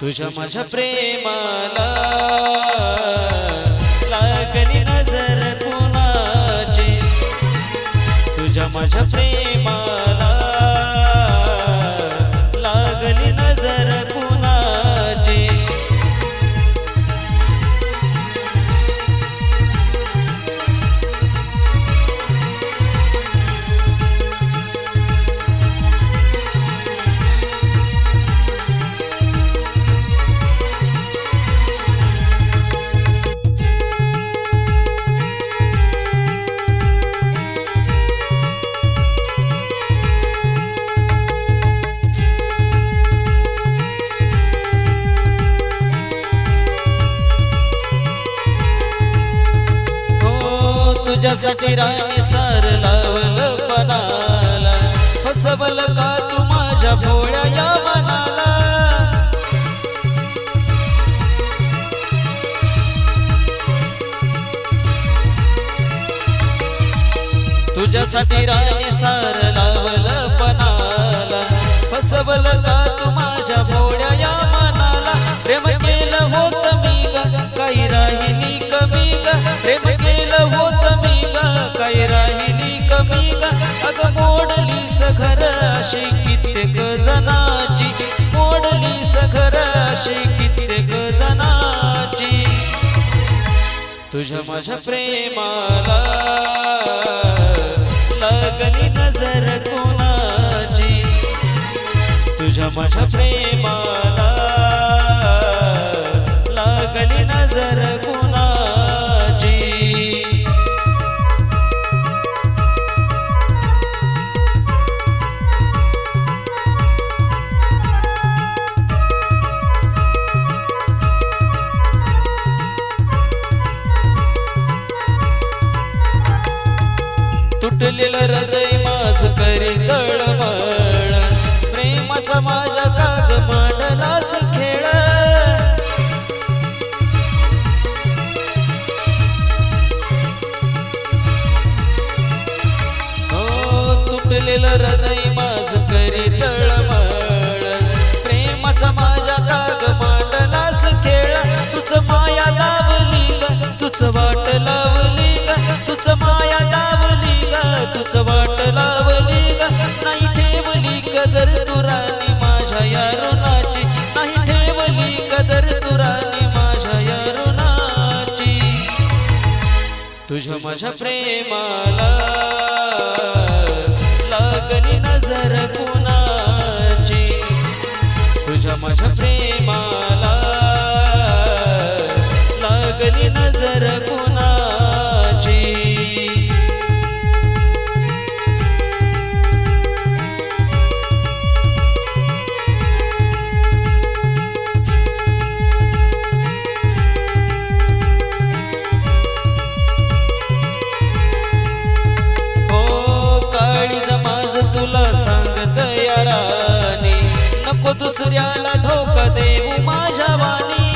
तुझ्या माझ्या प्रेमाला लागली नजर कुणाची, तुझ्या माझ्या प्रेमाला लागली नजर कुणाची। तुझ्यासाठी राणी सार लावलं पणाला, फसवलं का तू माझ्या भोळ्या या मनाला। तुझ्यासाठी राणी सार लावलं पणाला, फसवलं का तू माझ्या भोळ्या या मनाला। प्रेम केलं होत मी ग, काही राहिली कमी ग, प्रेम केलं होत मी ग, काही राहिली कमी ग। अग मोडलीस घर अशी कित्येक जनाची, मोडलीस घर अशी कित्येक जनाची। तुझ्या माझ्या प्रेमाला लागली नजर कुणाची, तुझ्या माझ्या प्रेमाला लागली नजर कुणाची। तुटलेलं हृदय माझ करी तळमळ, प्रेमाचा माझ्या काग मांडलास खेळ। हो तुटलेलं हृदय माझ करी तळमळ, प्रेमाचा माझ्या काग मांडलास खेळ। तुझ माया लावली ग, तुझ वाट लावली ग, तुझ माया लावली ग, तुझ वाट लावली ग। नाही ठेवली कदर तू राणी माझ्या या ऋणाची, नाही ठेवली कदर तू राणी माझ्या या ऋणाची। तुझ्या माझ्या प्रेमाला लागली नजर कुणाची, तुझ्या माझ्या प्रेमाला लागली नजर कुणाची। तुला सांगत यारानी, नको दुसऱ्याला धोका देऊ माझ्या वाणी।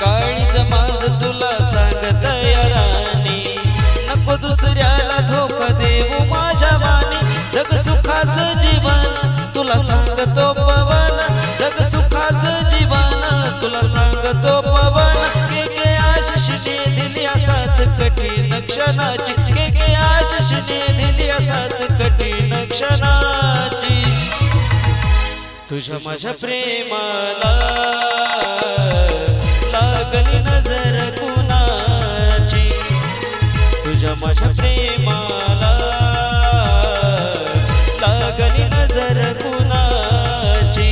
काळीज माझ तुला सांगत यारानी, नको दुसऱ्याला धोका देऊ माझ्या वाणी। जग सुखाचं जीवन तुला सांगतो पवन, जग सुखाचं जीवन तुला सांगतो पवन। के आशिष ने दिली साथ कठीण क्षणाची, के आशिष ने दिली साथ कठीण क्षणाची। तुझ्या माझ्या प्रेमाला लागली नजर कुणाची, तुझ्या माझ्या प्रेमाला लागली नजर कुणाची।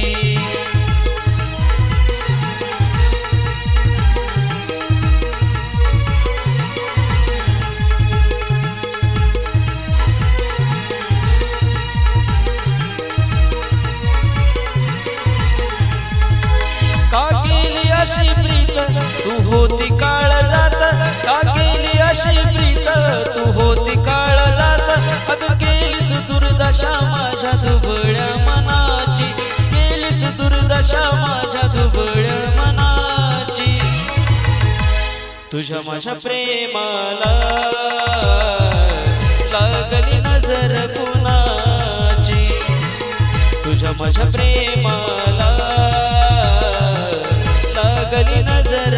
का केली अशी प्रीत तू होती काळ जात, का केली अशी प्रीत तू होती काळ जात। अग केलीस दुर्दशा माझ्या दुबळ्या मनाची, केलीस दुर्दशा माझ्या दुबळ्या मनाची। तुझ्या माझ्या प्रेमाला लागली नजर कुणाची तुझ्या माझ्या प्रेमाला लागली नजर